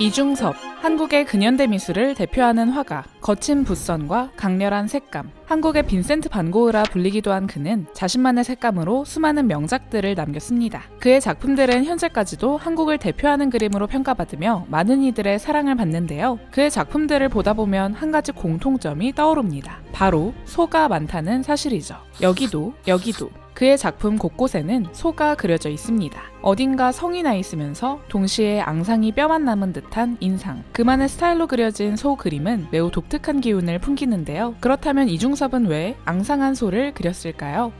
이중섭, 한국의 근현대 미술을 대표하는 화가, 거친 붓선과 강렬한 색감, 한국의 빈센트 반 고흐라 불리기도 한 그는 자신만의 색감으로 수많은 명작들을 남겼습니다. 그의 작품들은 현재까지도 한국을 대표하는 그림으로 평가받으며 많은 이들의 사랑을 받는데요. 그의 작품들을 보다 보면 한 가지 공통점이 떠오릅니다. 바로 소가 많다는 사실이죠. 여기도 그의 작품 곳곳에는 소가 그려져 있습니다. 어딘가 성이 나 있으면서 동시에 앙상이 뼈만 남은 듯한 인상. 그만의 스타일로 그려진 소 그림은 매우 독특한 기운을 풍기는데요. 그렇다면 이중섭은 왜 앙상한 소를 그렸을까요?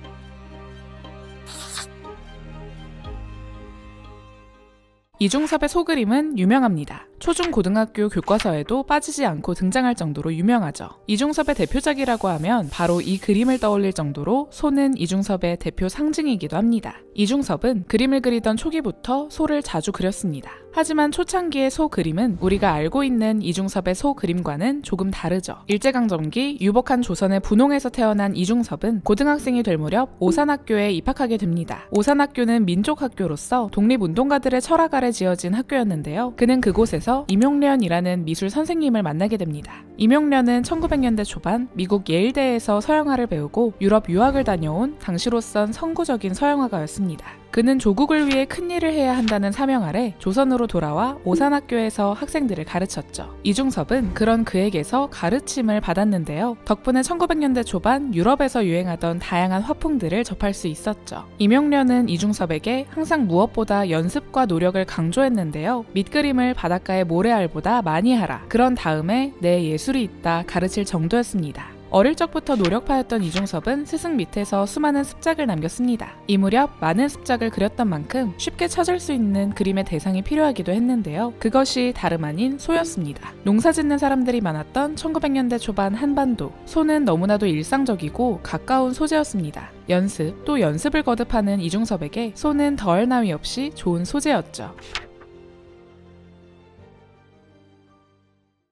이중섭의 소그림은 유명합니다. 초중고등학교 교과서에도 빠지지 않고 등장할 정도로 유명하죠. 이중섭의 대표작이라고 하면 바로 이 그림을 떠올릴 정도로 소는 이중섭의 대표 상징이기도 합니다. 이중섭은 그림을 그리던 초기부터 소를 자주 그렸습니다. 하지만 초창기의 소 그림은 우리가 알고 있는 이중섭의 소 그림과는 조금 다르죠. 일제강점기 유복한 조선의 분홍에서 태어난 이중섭은 고등학생이 될 무렵 오산학교에 입학하게 됩니다. 오산학교는 민족학교로서 독립운동가들의 철학 아래 지어진 학교였는데요. 그는 그곳에서 임용련이라는 미술 선생님을 만나게 됩니다. 임용련은 1900년대 초반 미국 예일대에서 서양화를 배우고 유럽 유학을 다녀온 당시로선 선구적인 서양화가였습니다. 그는 조국을 위해 큰 일을 해야 한다는 사명 아래 조선으로 돌아와 오산학교에서 학생들을 가르쳤죠. 이중섭은 그런 그에게서 가르침을 받았는데요. 덕분에 1900년대 초반 유럽에서 유행하던 다양한 화풍들을 접할 수 있었죠. 임용련은 이중섭에게 항상 무엇보다 연습과 노력을 강조했는데요. 밑그림을 바닷가의 모래알보다 많이 하라. 그런 다음에 내 예술이 있다 가르칠 정도였습니다. 어릴 적부터 노력파였던 이중섭은 스승 밑에서 수많은 습작을 남겼습니다. 이 무렵 많은 습작을 그렸던 만큼 쉽게 찾을 수 있는 그림의 대상이 필요하기도 했는데요. 그것이 다름 아닌 소였습니다. 농사 짓는 사람들이 많았던 1900년대 초반 한반도, 소는 너무나도 일상적이고 가까운 소재였습니다. 연습, 또 연습을 거듭하는 이중섭에게 소는 더할 나위 없이 좋은 소재였죠.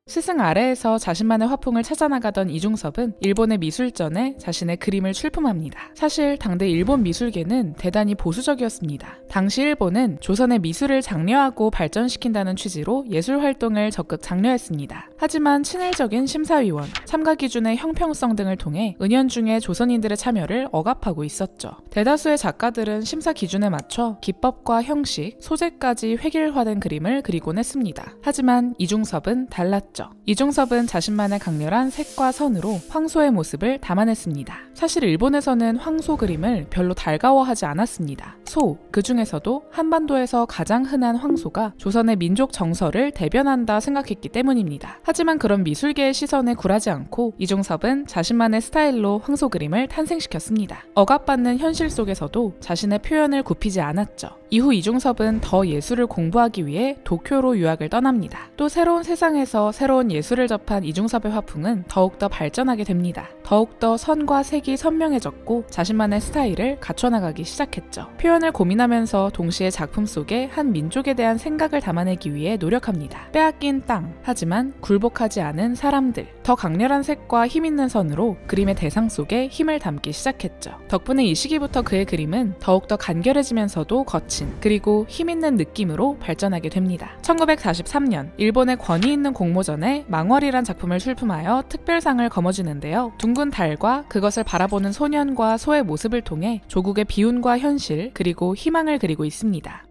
스승 아래에서 자신만의 화풍을 찾아나가던 이중섭은 일본의 미술전에 자신의 그림을 출품합니다. 사실 당대 일본 미술계는 대단히 보수적이었습니다. 당시 일본은 조선의 미술을 장려하고 발전시킨다는 취지로 예술활동을 적극 장려했습니다. 하지만 친일적인 심사위원, 참가 기준의 형평성 등을 통해 은연중에 조선인들의 참여를 억압하고 있었죠. 대다수의 작가들은 심사 기준에 맞춰 기법과 형식, 소재까지 획일화된 그림을 그리곤 했습니다. 하지만 이중섭은 달랐죠. 이중섭은 자신만의 강렬한 색과 선으로 황소의 모습을 담아냈습니다. 사실 일본에서는 황소 그림을 별로 달가워하지 않았습니다. 소, 그 중에서도 한반도에서 가장 흔한 황소가 조선의 민족 정서를 대변한다 생각했기 때문입니다. 하지만 그런 미술계의 시선에 굴하지 않고 이중섭은 자신만의 스타일로 황소 그림을 탄생시켰습니다. 억압받는 현실 속에서도 자신의 표현을 굽히지 않았죠. 이후 이중섭은 더 예술을 공부하기 위해 도쿄로 유학을 떠납니다. 또 새로운 세상에서 새로운 예술을 접한 이중섭의 화풍은 더욱더 발전하게 됩니다. 더욱더 선과 색이 선명해졌고 자신만의 스타일을 갖춰나가기 시작했죠. 표현을 고민하면서 동시에 작품 속에 한 민족에 대한 생각을 담아내기 위해 노력합니다. 빼앗긴 땅, 하지만 굴복하지 않은 사람들, 더 강렬한 색과 힘있는 선으로 그림의 대상 속에 힘을 담기 시작했죠. 덕분에 이 시기부터 그의 그림은 더욱더 간결해지면서도 거친 그리고 힘있는 느낌으로 발전하게 됩니다. 1943년 일본의 권위 있는 공모전에 망월이란 작품을 출품하여 특별상을 거머쥐는데요. 둥근 달과 그것을 바라보는 소년과 소의 모습을 통해 조국의 비운과 현실 그리고 희망을 그리고 있습니다.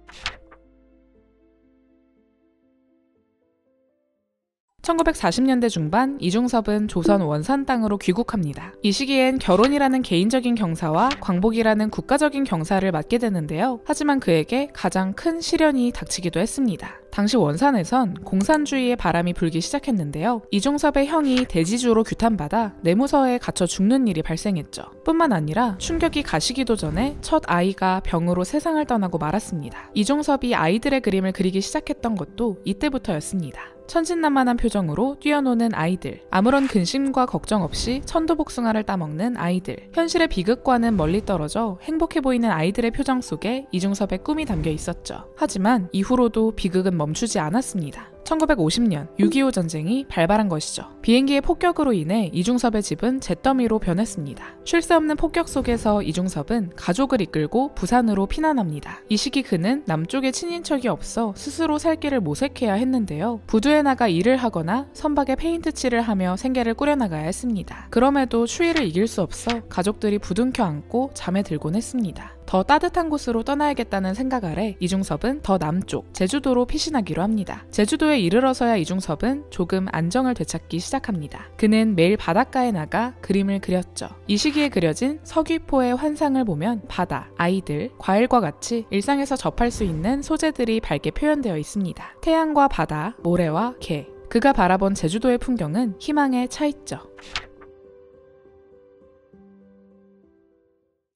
1940년대 중반 이중섭은 조선 원산 땅으로 귀국합니다. 이 시기엔 결혼이라는 개인적인 경사와 광복이라는 국가적인 경사를 맡게 되는데요. 하지만 그에게 가장 큰 시련이 닥치기도 했습니다. 당시 원산에선 공산주의의 바람이 불기 시작했는데요. 이중섭의 형이 대지주로 규탄받아 내무서에 갇혀 죽는 일이 발생했죠. 뿐만 아니라 충격이 가시기도 전에 첫 아이가 병으로 세상을 떠나고 말았습니다. 이중섭이 아이들의 그림을 그리기 시작했던 것도 이때부터였습니다. 천진난만한 표정으로 뛰어노는 아이들, 아무런 근심과 걱정 없이 천도복숭아를 따먹는 아이들, 현실의 비극과는 멀리 떨어져 행복해 보이는 아이들의 표정 속에 이중섭의 꿈이 담겨 있었죠. 하지만 이후로도 비극은 멈추지 않았습니다. 1950년 6.25 전쟁이 발발한 것이죠. 비행기의 폭격으로 인해 이중섭의 집은 잿더미로 변했습니다. 쉴 새 없는 폭격 속에서 이중섭은 가족을 이끌고 부산으로 피난합니다. 이 시기 그는 남쪽에 친인척이 없어 스스로 살 길을 모색해야 했는데요. 부두에 나가 일을 하거나 선박에 페인트 칠을 하며 생계를 꾸려나가야 했습니다. 그럼에도 추위를 이길 수 없어 가족들이 부둥켜 안고 잠에 들곤 했습니다. 더 따뜻한 곳으로 떠나야겠다는 생각 아래 이중섭은 더 남쪽 제주도로 피신하기로 합니다. 제주도에 이르러서야 이중섭은 조금 안정을 되찾기 시작합니다. 그는 매일 바닷가에 나가 그림을 그렸죠. 이 시기에 그려진 서귀포의 환상을 보면 바다, 아이들, 과일과 같이 일상에서 접할 수 있는 소재들이 밝게 표현되어 있습니다. 태양과 바다, 모래와 개, 그가 바라본 제주도의 풍경은 희망에 차 있죠.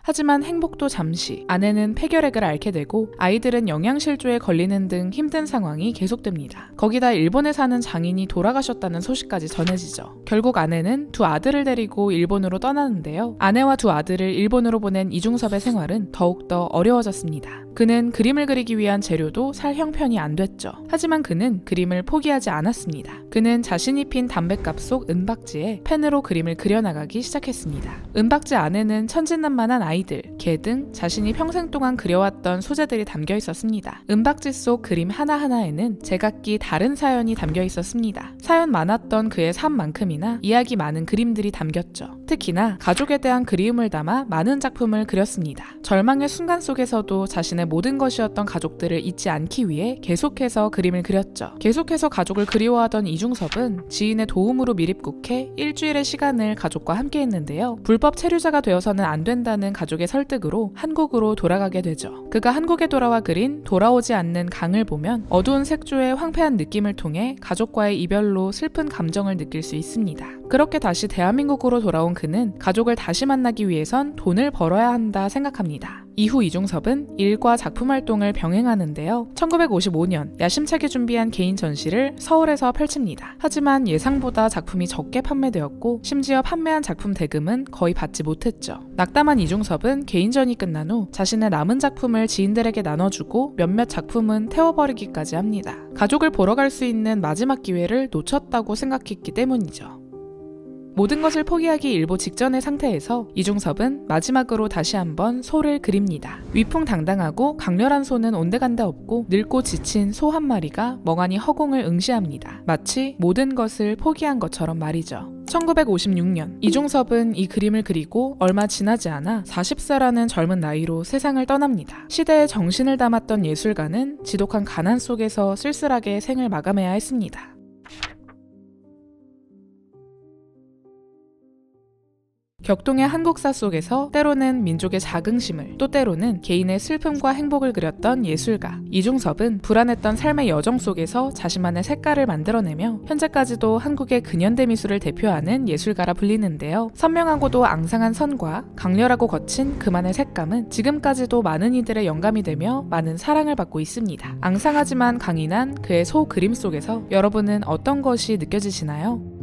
하지만 행복도 잠시, 아내는 폐결핵을 앓게 되고 아이들은 영양실조에 걸리는 등 힘든 상황이 계속됩니다. 거기다 일본에 사는 장인이 돌아가셨다는 소식까지 전해지죠. 결국 아내는 두 아들을 데리고 일본으로 떠나는데요. 아내와 두 아들을 일본으로 보낸 이중섭의 생활은 더욱더 어려워졌습니다. 그는 그림을 그리기 위한 재료도 살 형편이 안 됐죠. 하지만 그는 그림을 포기하지 않았습니다. 그는 자신이 핀 담뱃갑 속 은박지에 펜으로 그림을 그려나가기 시작했습니다. 은박지 안에는 천진난만한 아이들, 개 등 자신이 평생 동안 그려왔던 소재들이 담겨 있었습니다. 은박지 속 그림 하나하나에는 제각기 다른 사연이 담겨 있었습니다. 사연 많았던 그의 삶만큼이나 이야기 많은 그림들이 담겼죠. 특히나 가족에 대한 그리움을 담아 많은 작품을 그렸습니다. 절망의 순간 속에서도 자신의 모든 것이었던 가족들을 잊지 않기 위해 계속해서 그림을 그렸죠. 계속해서 가족을 그리워하던 이중섭은 지인의 도움으로 미립국해 일주일의 시간을 가족과 함께 했는데요. 불법 체류자가 되어서는 안 된다는 가족의 설득으로 한국으로 돌아가게 되죠. 그가 한국에 돌아와 그린 돌아오지 않는 강을 보면 어두운 색조의 황폐한 느낌을 통해 가족과의 이별로 슬픈 감정을 느낄 수 있습니다. 그렇게 다시 대한민국으로 돌아온 그는 가족을 다시 만나기 위해선 돈을 벌어야 한다 생각합니다. 이후 이중섭은 일과 작품 활동을 병행하는데요. 1955년 야심차게 준비한 개인 전시를 서울에서 펼칩니다. 하지만 예상보다 작품이 적게 판매되었고 심지어 판매한 작품 대금은 거의 받지 못했죠. 낙담한 이중섭은 개인전이 끝난 후 자신의 남은 작품을 지인들에게 나눠주고 몇몇 작품은 태워버리기까지 합니다. 가족을 보러 갈 수 있는 마지막 기회를 놓쳤다고 생각했기 때문이죠. 모든 것을 포기하기 일보 직전의 상태에서 이중섭은 마지막으로 다시 한번 소를 그립니다. 위풍당당하고 강렬한 소는 온데간데 없고 늙고 지친 소 한 마리가 멍하니 허공을 응시합니다. 마치 모든 것을 포기한 것처럼 말이죠. 1956년 이중섭은 이 그림을 그리고 얼마 지나지 않아 40세라는 젊은 나이로 세상을 떠납니다. 시대의 정신을 담았던 예술가는 지독한 가난 속에서 쓸쓸하게 생을 마감해야 했습니다. 격동의 한국사 속에서 때로는 민족의 자긍심을 또 때로는 개인의 슬픔과 행복을 그렸던 예술가 이중섭은 불안했던 삶의 여정 속에서 자신만의 색깔을 만들어내며 현재까지도 한국의 근현대 미술을 대표하는 예술가라 불리는데요. 선명하고도 앙상한 선과 강렬하고 거친 그만의 색감은 지금까지도 많은 이들의 영감이 되며 많은 사랑을 받고 있습니다. 앙상하지만 강인한 그의 소 그림 속에서 여러분은 어떤 것이 느껴지시나요?